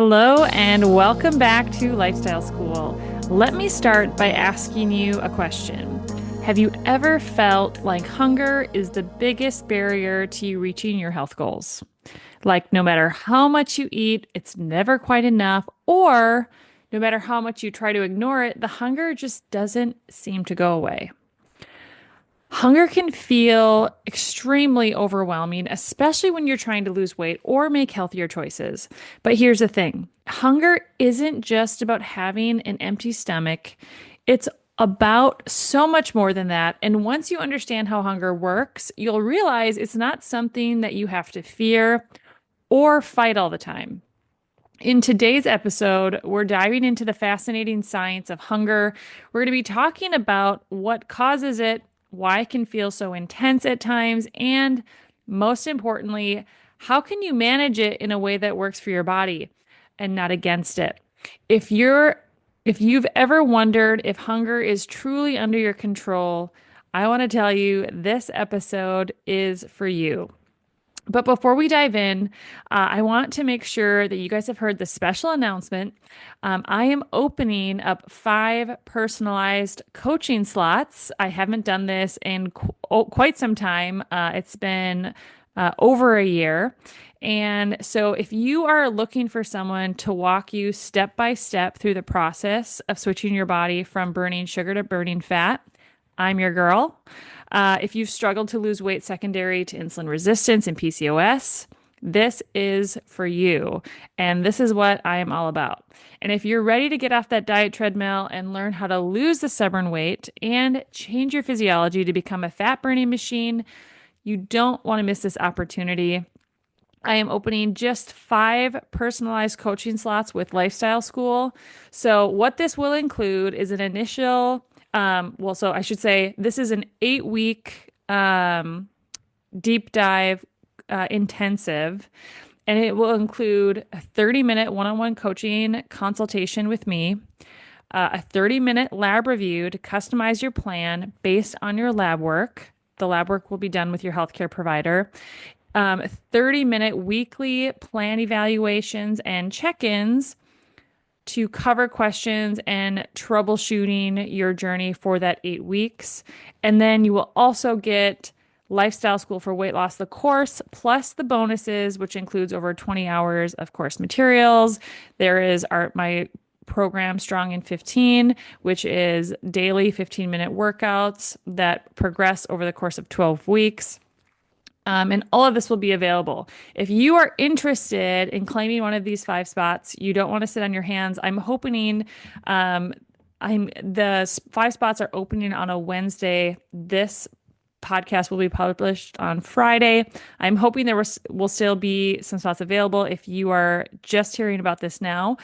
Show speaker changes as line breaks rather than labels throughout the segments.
Hello and welcome back to Lifestyle School. Let me start by asking you a question. Have you ever felt like hunger is the biggest barrier to you reaching your health goals? Like no matter how much you eat, it's never quite enough, or no matter how much you try to ignore it, the hunger just doesn't seem to go away. Hunger can feel extremely overwhelming, especially when you're trying to lose weight or make healthier choices. But here's the thing, hunger isn't just about having an empty stomach, it's about so much more than that. And once you understand how hunger works, you'll realize it's not something that you have to fear or fight all the time. In today's episode, we're diving into the fascinating science of hunger. We're going to be talking about what causes it, why it can feel so intense at times, and most importantly, how can you manage it in a way that works for your body and not against it? If you're if you've ever wondered if hunger is truly under your control, I want to tell you this episode is for you. But before we dive in, I want to make sure that you guys have heard the special announcement. I am opening up 5 personalized coaching slots. I haven't done this in quite some time. It's been over a year. And so, if you are looking for someone to walk you step by step through the process of switching your body from burning sugar to burning fat, I'm your girl. If you've struggled to lose weight secondary to insulin resistance and PCOS, this is for you. And this is what I am all about. And if you're ready to get off that diet treadmill and learn how to lose the stubborn weight and change your physiology to become a fat burning machine, you don't want to miss this opportunity. I am opening just 5 personalized coaching slots with Lifestyle School. So, what this will include is an initial so I should say this is an 8-week deep dive intensive, and it will include a 30-minute one-on-one coaching consultation with me, a 30-minute lab review to customize your plan based on your lab work. The lab work will be done with your healthcare provider. 30-minute weekly plan evaluations and check-ins to cover questions and troubleshooting your journey for that 8 weeks. And then you will also get Lifestyle School for Weight Loss, the course, plus the bonuses, which includes over 20 hours of course materials. There is my program Strong in 15, which is daily 15-minute workouts that progress over the course of 12 weeks. And all of this will be available. If you are interested in claiming one of these 5 spots, you don't want to sit on your hands. I'm hoping the 5 spots are opening on a Wednesday. This podcast will be published on Friday. I'm hoping there will still be some spots available if you are just hearing about this now.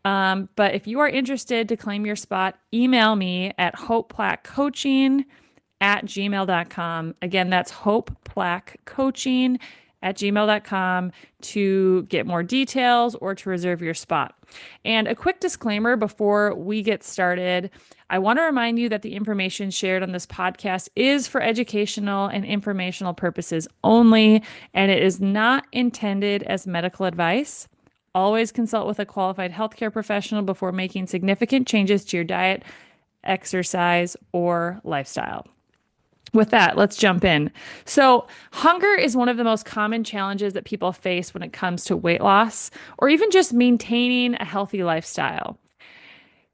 But if you are interested to claim your spot, email me at hopeplaquecoaching@gmail.com. Again, that's hopeplaquecoaching@gmail.com to get more details or to reserve your spot. And a quick disclaimer before we get started, I want to remind you that the information shared on this podcast is for educational and informational purposes only, and it is not intended as medical advice. Always consult with a qualified healthcare professional before making significant changes to your diet, exercise, or lifestyle. With that, let's jump in. So, hunger is one of the most common challenges that people face when it comes to weight loss or even just maintaining a healthy lifestyle.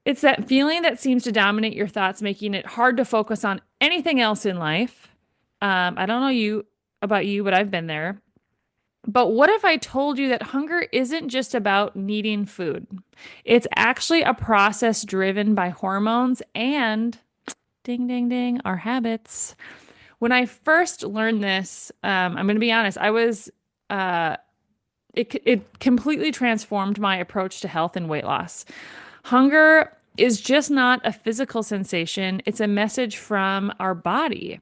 It's that feeling that seems to dominate your thoughts, making it hard to focus on anything else in life. I don't know about you, but I've been there. But what if I told you that hunger isn't just about needing food? It's actually a process driven by hormones and ding, ding, ding, our habits. When I first learned this, I'm going to be honest, it completely transformed my approach to health and weight loss. Hunger is just not a physical sensation. It's a message from our body.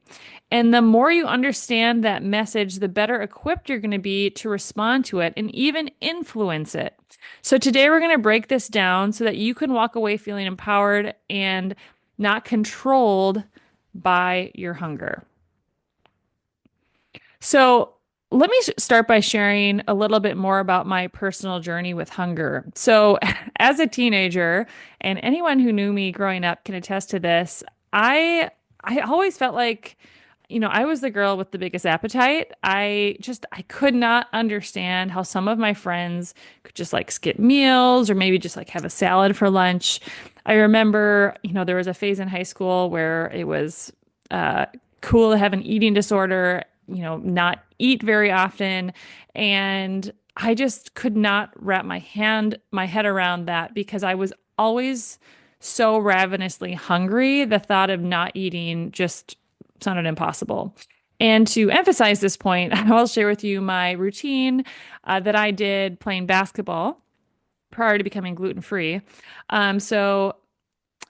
And the more you understand that message, the better equipped you're going to be to respond to it and even influence it. So today we're going to break this down so that you can walk away feeling empowered and not controlled by your hunger. So Let me start by sharing a little bit more about my personal journey with hunger. So, as a teenager, and anyone who knew me growing up can attest to this, I I always felt like, I was the girl with the biggest appetite. I could not understand how some of my friends could just like skip meals or maybe just like have a salad for lunch. I remember, there was a phase in high school where it was uh, cool to have an eating disorder, not eat very often. And I just could not wrap my head around that because I was always so ravenously hungry. The thought of not eating just sounded impossible. And to emphasize this point, I'll share with you my routine that I did playing basketball prior to becoming gluten free. So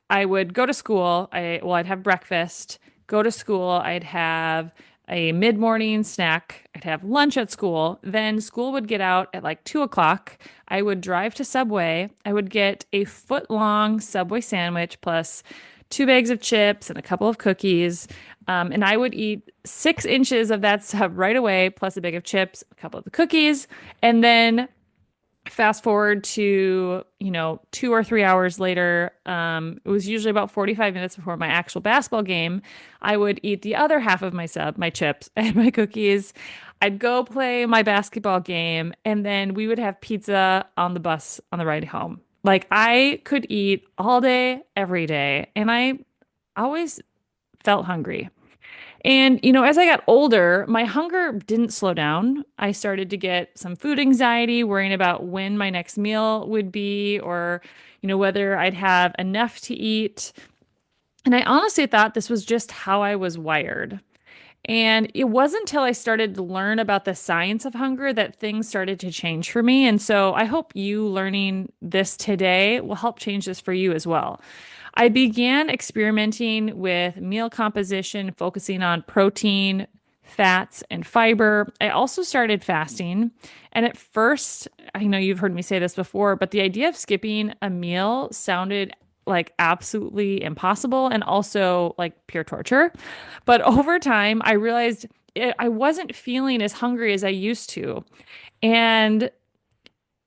I would go to school. I'd have breakfast, go to school. I'd have a mid-morning snack. I'd have lunch at school. Then school would get out at like 2 o'clock. I would drive to Subway. I would get a foot-long Subway sandwich plus 2 bags of chips and a couple of cookies. And I would eat 6 inches of that stuff right away, plus a bag of chips, a couple of the cookies. And then fast forward to 2 or 3 hours later, it was usually about 45 minutes before my actual basketball game. I would eat the other half of my chips and my cookies. I'd go play my basketball game, and then we would have pizza on the bus on the ride home. Like I could eat all day every day, and I always felt hungry. And, as I got older, my hunger didn't slow down. I started to get some food anxiety, worrying about when my next meal would be or, whether I'd have enough to eat. And I honestly thought this was just how I was wired. And it wasn't until I started to learn about the science of hunger that things started to change for me. And so I hope you learning this today will help change this for you as well. I began experimenting with meal composition, focusing on protein, fats, and fiber. I also started fasting. And at first, I know you've heard me say this before, but the idea of skipping a meal sounded like absolutely impossible and also like pure torture. But over time, I realized I wasn't feeling as hungry as I used to. And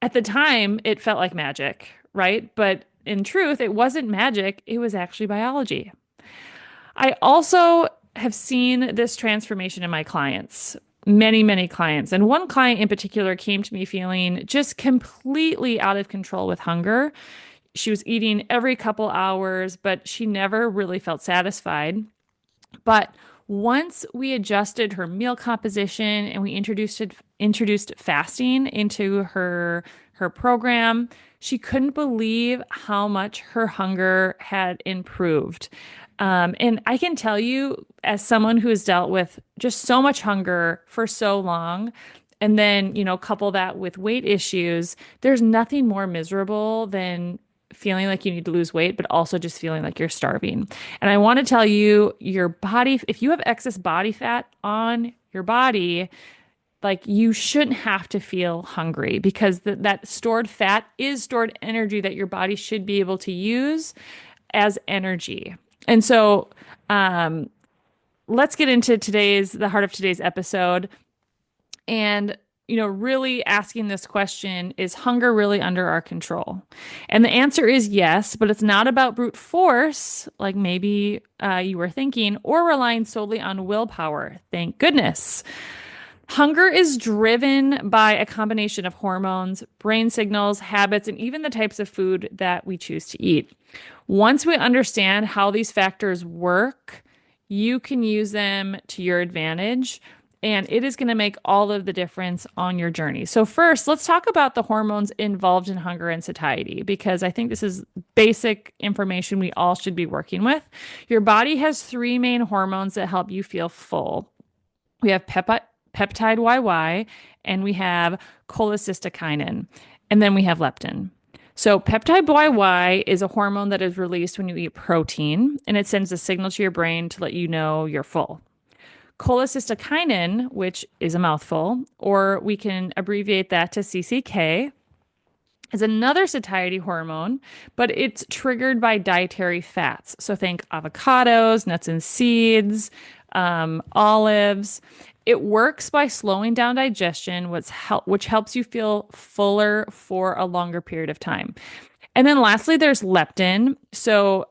at the time, it felt like magic, right? But in truth, it wasn't magic, it was actually biology. I also have seen this transformation in my clients, many, many clients. And one client in particular came to me feeling just completely out of control with hunger. She was eating every couple hours, but she never really felt satisfied. But once we adjusted her meal composition and we introduced fasting into her program, she couldn't believe how much her hunger had improved. And I can tell you, as someone who has dealt with just so much hunger for so long, and then, couple that with weight issues, there's nothing more miserable than feeling like you need to lose weight, but also just feeling like you're starving. And I want to tell you, your body, if you have excess body fat on your body, like you shouldn't have to feel hungry because that stored fat is stored energy that your body should be able to use as energy. And so, let's get into the heart of today's episode. And, really asking this question, is hunger really under our control? And the answer is yes, but it's not about brute force, like maybe you were thinking, or relying solely on willpower. Thank goodness. Hunger is driven by a combination of hormones, brain signals, habits, and even the types of food that we choose to eat. Once we understand how these factors work, you can use them to your advantage, and it is going to make all of the difference on your journey. So, first, let's talk about the hormones involved in hunger and satiety, because I think this is basic information we all should be working with. Your body has three main hormones that help you feel full. We have peptide YY, and we have cholecystokinin, and then we have leptin. So, peptide YY is a hormone that is released when you eat protein, and it sends a signal to your brain to let you know you're full. Cholecystokinin, which is a mouthful, or we can abbreviate that to CCK, is another satiety hormone, but it's triggered by dietary fats. So think avocados, nuts and seeds, olives. It works by slowing down digestion, which helps you feel fuller for a longer period of time. And then lastly, there's leptin. So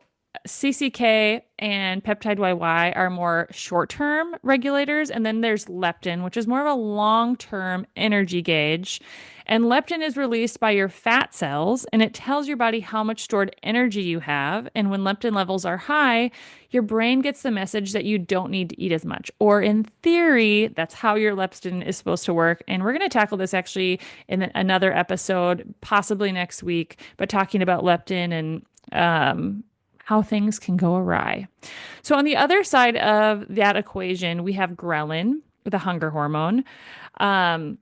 CCK and peptide YY are more short-term regulators, and then there's leptin, which is more of a long-term energy gauge. And leptin is released by your fat cells, and it tells your body how much stored energy you have. And when leptin levels are high, your brain gets the message that you don't need to eat as much. Or in theory, that's how your leptin is supposed to work. And we're going to tackle this actually in another episode, possibly next week, but talking about leptin and how things can go awry. So, on the other side of that equation, we have ghrelin, the hunger hormone. Um,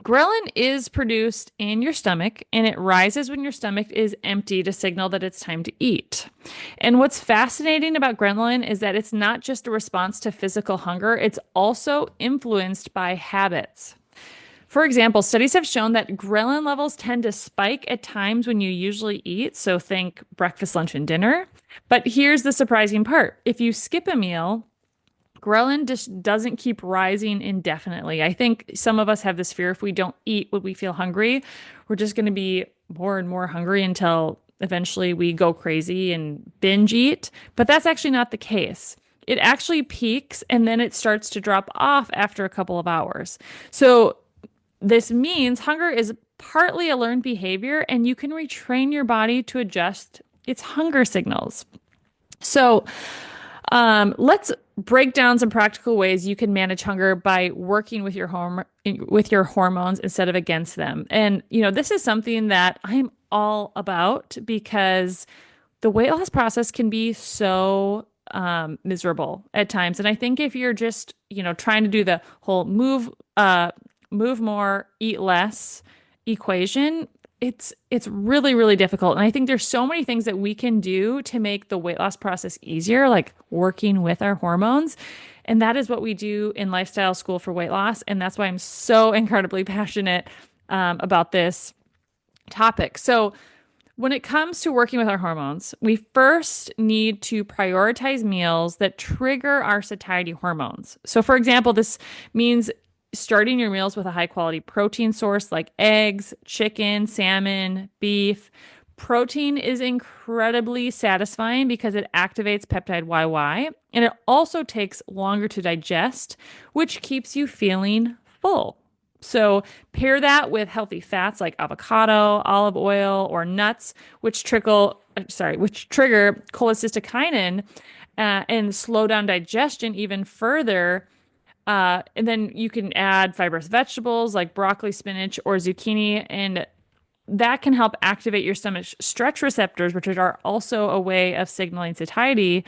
Ghrelin is produced in your stomach and it rises when your stomach is empty to signal that it's time to eat. And what's fascinating about ghrelin is that it's not just a response to physical hunger, it's also influenced by habits. For example, studies have shown that ghrelin levels tend to spike at times when you usually eat. So think breakfast, lunch, and dinner. But here's the surprising part. If you skip a meal, ghrelin just doesn't keep rising indefinitely. I think some of us have this fear if we don't eat when we feel hungry, we're just going to be more and more hungry until eventually we go crazy and binge eat. But that's actually not the case. It actually peaks and then it starts to drop off after a couple of hours. So this means hunger is partly a learned behavior and you can retrain your body to adjust its hunger signals. So, let's break down some practical ways you can manage hunger by working with with your hormones instead of against them. And this is something that I'm all about because the weight loss process can be so miserable at times. And I think if you're just trying to do the whole move more, eat less equation, it's really, really difficult. And I think there's so many things that we can do to make the weight loss process easier, like working with our hormones. And that is what we do in Lifestyle School for Weight Loss. And that's why I'm so incredibly passionate about this topic. So when it comes to working with our hormones, we first need to prioritize meals that trigger our satiety hormones. So for example, this means starting your meals with a high quality protein source like eggs, chicken, salmon, beef. Protein is incredibly satisfying because it activates peptide YY and it also takes longer to digest, which keeps you feeling full. So pair that with healthy fats like avocado, olive oil, or nuts, which trigger cholecystokinin and slow down digestion even further. And then you can add fibrous vegetables like broccoli, spinach, or zucchini, and that can help activate your stomach's stretch receptors, which are also a way of signaling satiety.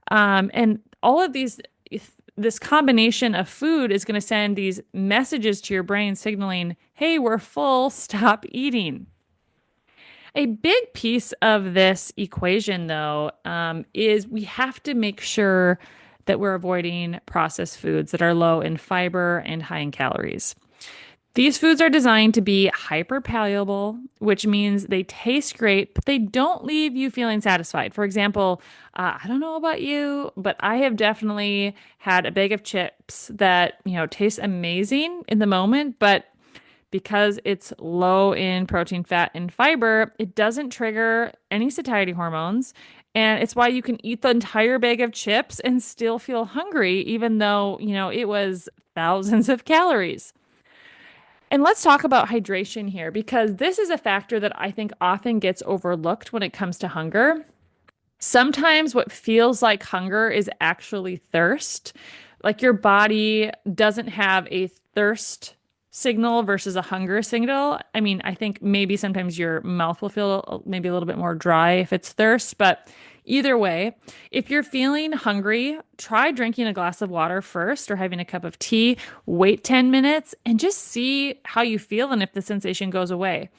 And all of this combination of food is going to send these messages to your brain signaling, hey, we're full, stop eating. A big piece of this equation, though, is we have to make sure that we're avoiding processed foods that are low in fiber and high in calories. These foods are designed to be hyper palatable, which means they taste great, but they don't leave you feeling satisfied. For example, I don't know about you, but I have definitely had a bag of chips that, taste amazing in the moment, but because it's low in protein, fat, and fiber, it doesn't trigger any satiety hormones. And it's why you can eat the entire bag of chips and still feel hungry, even though, it was thousands of calories. And let's talk about hydration here, because this is a factor that I think often gets overlooked when it comes to hunger. Sometimes what feels like hunger is actually thirst. Like your body doesn't have a thirst signal versus a hunger signal. I mean, I think maybe sometimes your mouth will feel maybe a little bit more dry if it's thirst, but either way, if you're feeling hungry, try drinking a glass of water first or having a cup of tea, wait 10 minutes and just see how you feel and if the sensation goes away.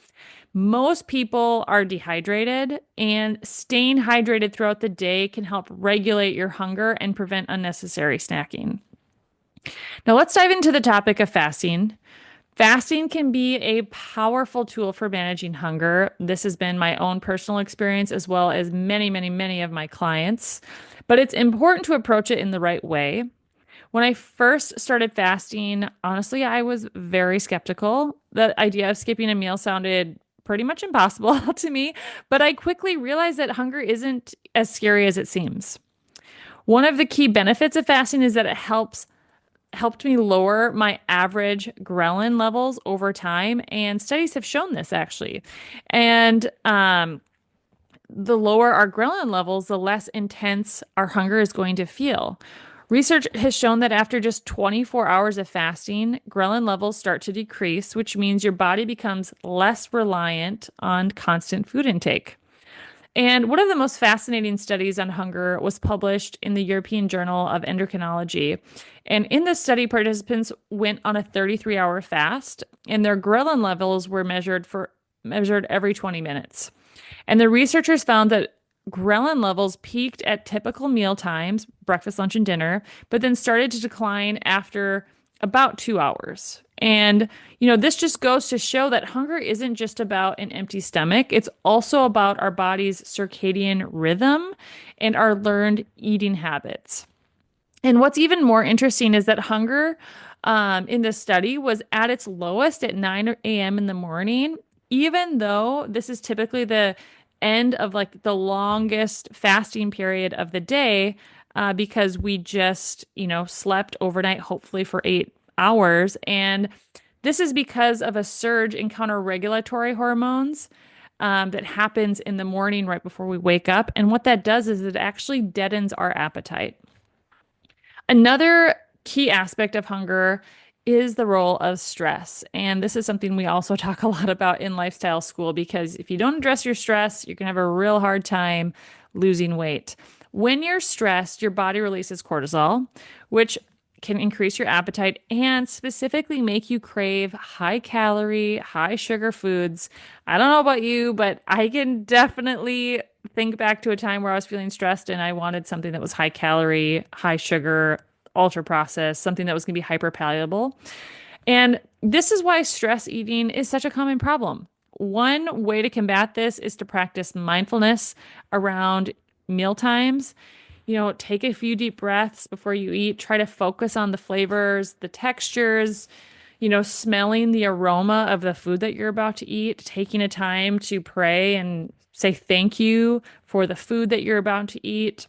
Most people are dehydrated, and staying hydrated throughout the day can help regulate your hunger and prevent unnecessary snacking. Now, let's dive into the topic of fasting. Fasting can be a powerful tool for managing hunger. This has been my own personal experience as well as many, many, many of my clients. But it's important to approach it in the right way. When I first started fasting, honestly, I was very skeptical. The idea of skipping a meal sounded pretty much impossible to me, but I quickly realized that hunger isn't as scary as it seems. One of the key benefits of fasting is that it helped me lower my average ghrelin levels over time, and studies have shown this actually. And the lower our ghrelin levels, the less intense our hunger is going to feel. Research has shown that after just 24 hours of fasting, ghrelin levels start to decrease, which means your body becomes less reliant on constant food intake. And one of the most fascinating studies on hunger was published in the European Journal of Endocrinology. And in this study, participants went on a 33-hour fast, and their ghrelin levels were measured every 20 minutes. And the researchers found that ghrelin levels peaked at typical meal times, breakfast, lunch, and dinner, but then started to decline after about 2 hours. And, this just goes to show that hunger isn't just about an empty stomach. It's also about our body's circadian rhythm and our learned eating habits. And what's even more interesting is that hunger in this study was at its lowest at 9 a.m. in the morning, even though this is typically the end of like the longest fasting period of the day, because we just, slept overnight, hopefully for 8 hours. And this is because of a surge in counter-regulatory hormones that happens in the morning right before we wake up. And what that does is it actually deadens our appetite. Another key aspect of hunger is the role of stress. And this is something we also talk a lot about in lifestyle school because if you don't address your stress, you're going to have a real hard time losing weight. When you're stressed, your body releases cortisol, which can increase your appetite and specifically make you crave high calorie, high sugar foods. I don't know about you, but I can definitely think back to a time where I was feeling stressed and I wanted something that was high calorie, high sugar, ultra processed, something that was going to be hyper palatable. And this is why stress eating is such a common problem. One way to combat this is to practice mindfulness around meal times. Take a few deep breaths before you eat. Try to focus on the flavors, the textures, smelling the aroma of the food that you're about to eat, taking a time to pray and say thank you for the food that you're about to eat.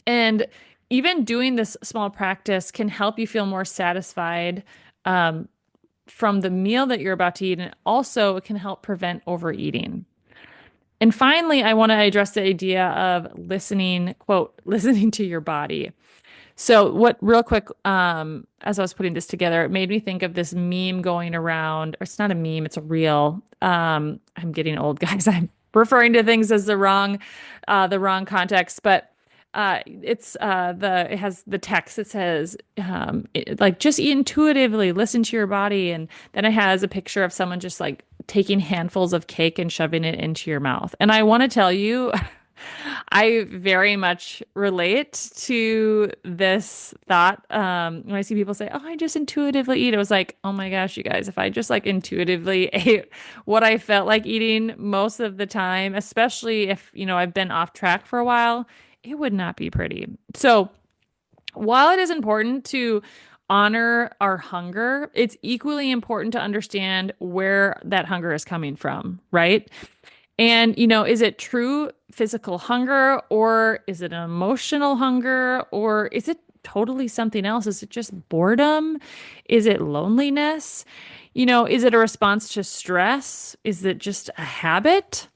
And even doing this small practice can help you feel more satisfied from the meal that you're about to eat. And also, it can help prevent overeating. And finally, I want to address the idea of listening, quote, listening to your body. So, what real quick, as I was putting this together, it made me think of this meme going around, or it's not a meme, it's a reel. I'm getting old, guys. I'm referring to things as the wrong context, but it has the text that says like just intuitively listen to your body, and then it has a picture of someone just like taking handfuls of cake and shoving it into your mouth. And I want to tell you, I very much relate to this thought. When I see people say, "Oh, I just intuitively eat," it was like, "Oh my gosh, you guys! If I just like intuitively ate what I felt like eating most of the time, especially if I've been off track for a while, it would not be pretty." So, while it is important to honor our hunger, it's equally important to understand where that hunger is coming from, right? And, is it true physical hunger or is it an emotional hunger or is it totally something else? Is it just boredom? Is it loneliness? Is it a response to stress? Is it just a habit?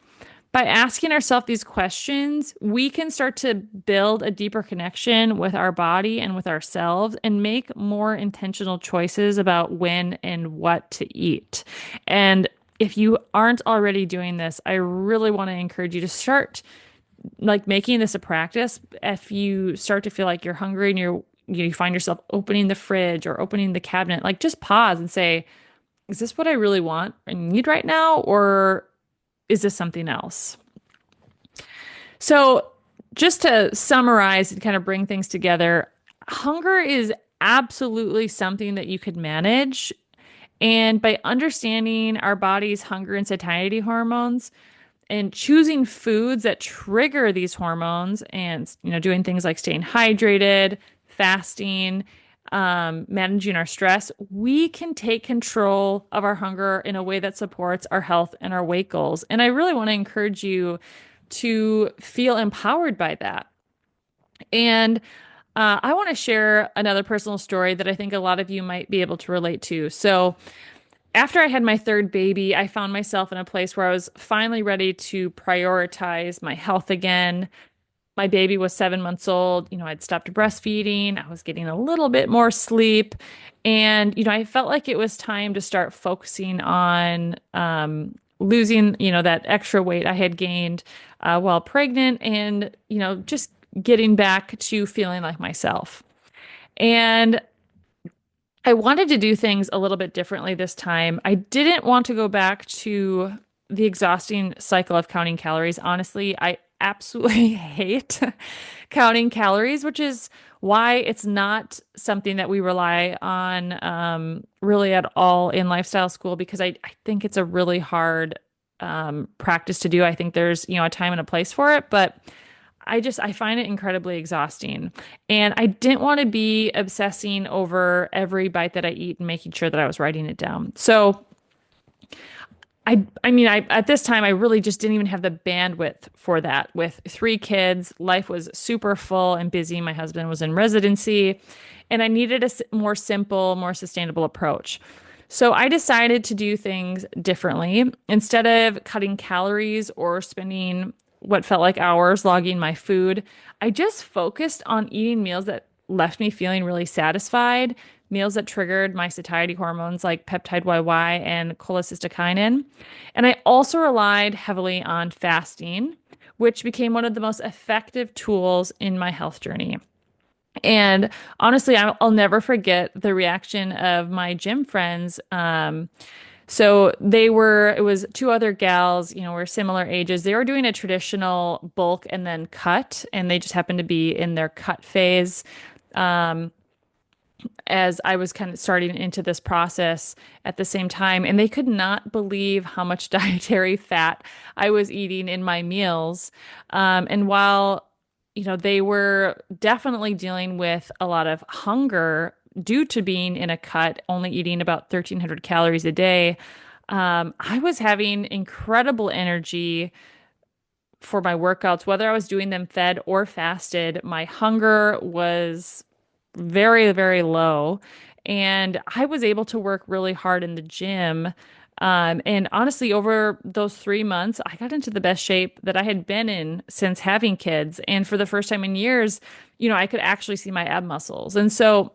By asking ourselves these questions, we can start to build a deeper connection with our body and with ourselves and make more intentional choices about when and what to eat. And if you aren't already doing this, I really want to encourage you to start like making this a practice. If you start to feel like you're hungry and you find yourself opening the fridge or opening the cabinet, like just pause and say, is this what I really want and need right now? Or is this something else? So, just to summarize and kind of bring things together, hunger is absolutely something that you could manage. And by understanding our body's hunger and satiety hormones and choosing foods that trigger these hormones and, doing things like staying hydrated, fasting, managing our stress, we can take control of our hunger in a way that supports our health and our weight goals. And I really want to encourage you to feel empowered by that. And I want to share another personal story that I think a lot of you might be able to relate to. So, after I had my third baby, I found myself in a place where I was finally ready to prioritize my health again. My baby was 7 months old. I'd stopped breastfeeding. I was getting a little bit more sleep. And, I felt like it was time to start focusing on losing, that extra weight I had gained while pregnant and, just getting back to feeling like myself. And I wanted to do things a little bit differently this time. I didn't want to go back to the exhausting cycle of counting calories. Honestly, I absolutely hate counting calories, which is why it's not something that we rely on really at all in lifestyle school because I think it's a really hard practice to do. I think there's, a time and a place for it, but I find it incredibly exhausting. And I didn't want to be obsessing over every bite that I eat and making sure that I was writing it down. So I at this time I really just didn't even have the bandwidth for that. With three kids, life was super full and busy. My husband was in residency, and I needed a more simple, more sustainable approach. So I decided to do things differently. Instead of cutting calories or spending what felt like hours logging my food, I just focused on eating meals that left me feeling really satisfied, meals that triggered my satiety hormones like peptide YY and cholecystokinin. And I also relied heavily on fasting, which became one of the most effective tools in my health journey. And honestly, I'll never forget the reaction of my gym friends. It was two other gals, were similar ages. They were doing a traditional bulk and then cut, and they just happened to be in their cut phase. Um, as I was kind of starting into this process at the same time, and they could not believe how much dietary fat I was eating in my meals. And while, they were definitely dealing with a lot of hunger due to being in a cut, only eating about 1,300 calories a day, I was having incredible energy for my workouts, whether I was doing them fed or fasted. My hunger was very, very low. And I was able to work really hard in the gym. And honestly, over those 3 months, I got into the best shape that I had been in since having kids. And for the first time in years, I could actually see my ab muscles. And so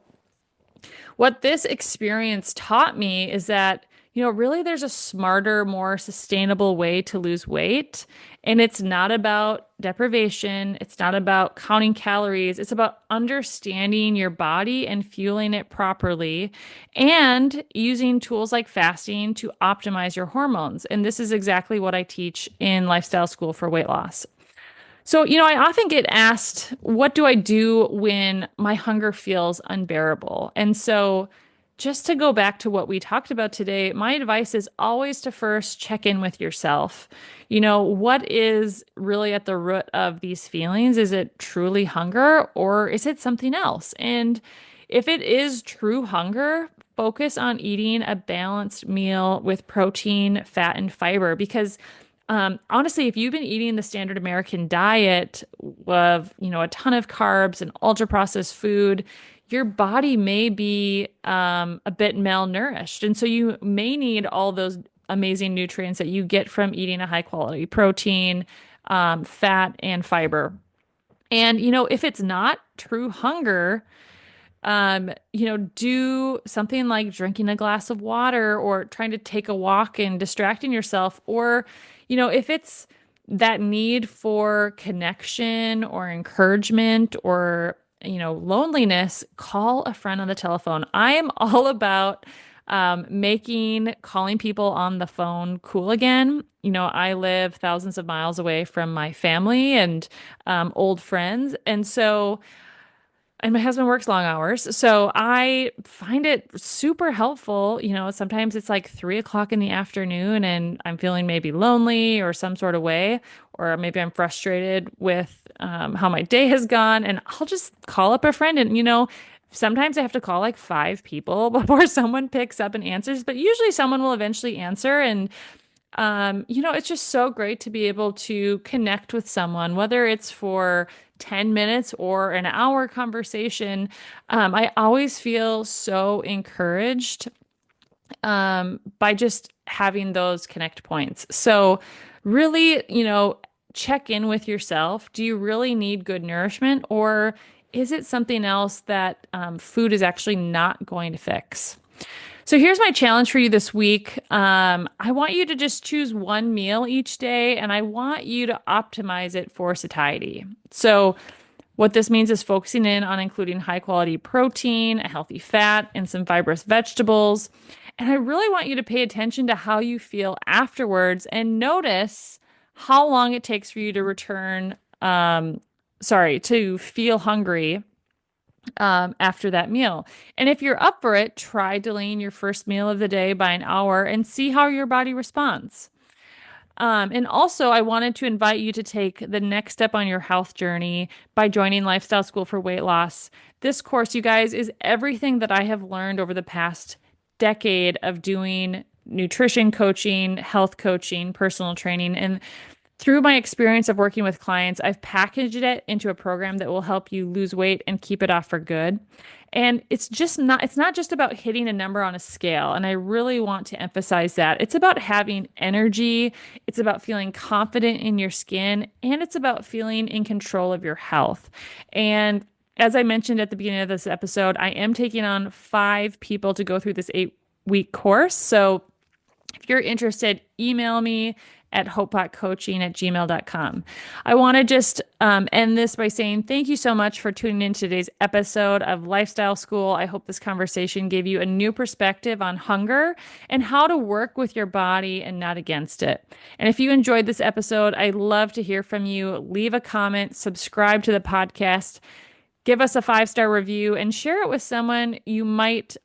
what this experience taught me is that, really there's a smarter, more sustainable way to lose weight. And it's not about deprivation. It's not about counting calories. It's about understanding your body and fueling it properly and using tools like fasting to optimize your hormones. And this is exactly what I teach in lifestyle school for weight loss. So, I often get asked, what do I do when my hunger feels unbearable? And so, just to go back to what we talked about today, my advice is always to first check in with yourself. What is really at the root of these feelings? Is it truly hunger or is it something else? And if it is true hunger, focus on eating a balanced meal with protein, fat, and fiber because honestly, if you've been eating the standard American diet of, a ton of carbs and ultra processed food, your body may be a bit malnourished. And so you may need all those amazing nutrients that you get from eating a high quality protein, fat, and fiber. And, if it's not true hunger, do something like drinking a glass of water or trying to take a walk and distracting yourself. Or, if it's that need for connection or encouragement or, loneliness, call a friend on the telephone. I am all about making calling people on the phone cool again. I live thousands of miles away from my family and old friends. And my husband works long hours. So I find it super helpful. Sometimes it's like 3 o'clock in the afternoon and I'm feeling maybe lonely or some sort of way, or maybe I'm frustrated with how my day has gone. And I'll just call up a friend and, Sometimes I have to call like five people before someone picks up and answers, but usually someone will eventually answer. And it's just so great to be able to connect with someone, whether it's for 10 minutes or an hour conversation. I always feel so encouraged by just having those connect points. So, really, check in with yourself. Do you really need good nourishment, or is it something else that food is actually not going to fix? So here's my challenge for you this week. I want you to just choose one meal each day, and I want you to optimize it for satiety. So what this means is focusing in on including high quality protein, a healthy fat, and some fibrous vegetables. And I really want you to pay attention to how you feel afterwards and notice how long it takes for you to to feel hungry after that meal. And if you're up for it, try delaying your first meal of the day by an hour and see how your body responds. And also, I wanted to invite you to take the next step on your health journey by joining Lifestyle School for Weight Loss. This course, you guys, is everything that I have learned over the past decade of doing nutrition coaching, health coaching, personal training. And through my experience of working with clients, I've packaged it into a program that will help you lose weight and keep it off for good. And it's not just about hitting a number on a scale. And I really want to emphasize that. It's about having energy, it's about feeling confident in your skin, and it's about feeling in control of your health. And as I mentioned at the beginning of this episode, I am taking on 5 people to go through this 8-week course. So if you're interested, email me at hopepotcoaching@gmail.com. I want to just end this by saying thank you so much for tuning in to today's episode of Lifestyle School. I hope this conversation gave you a new perspective on hunger and how to work with your body and not against it. And if you enjoyed this episode, I'd love to hear from you. Leave a comment, subscribe to the podcast, give us a 5-star review, and share it with someone who might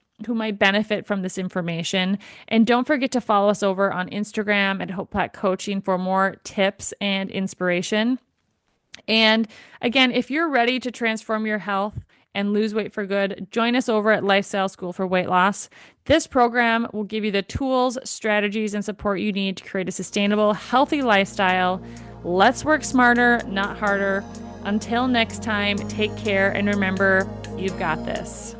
benefit from this information. And don't forget to follow us over on Instagram at Hope Platt Coaching for more tips and inspiration. And again, if you're ready to transform your health and lose weight for good, join us over at Lifestyle School for Weight Loss. This program will give you the tools, strategies, and support you need to create a sustainable, healthy lifestyle. Let's work smarter, not harder. Until next time, take care and remember, you've got this.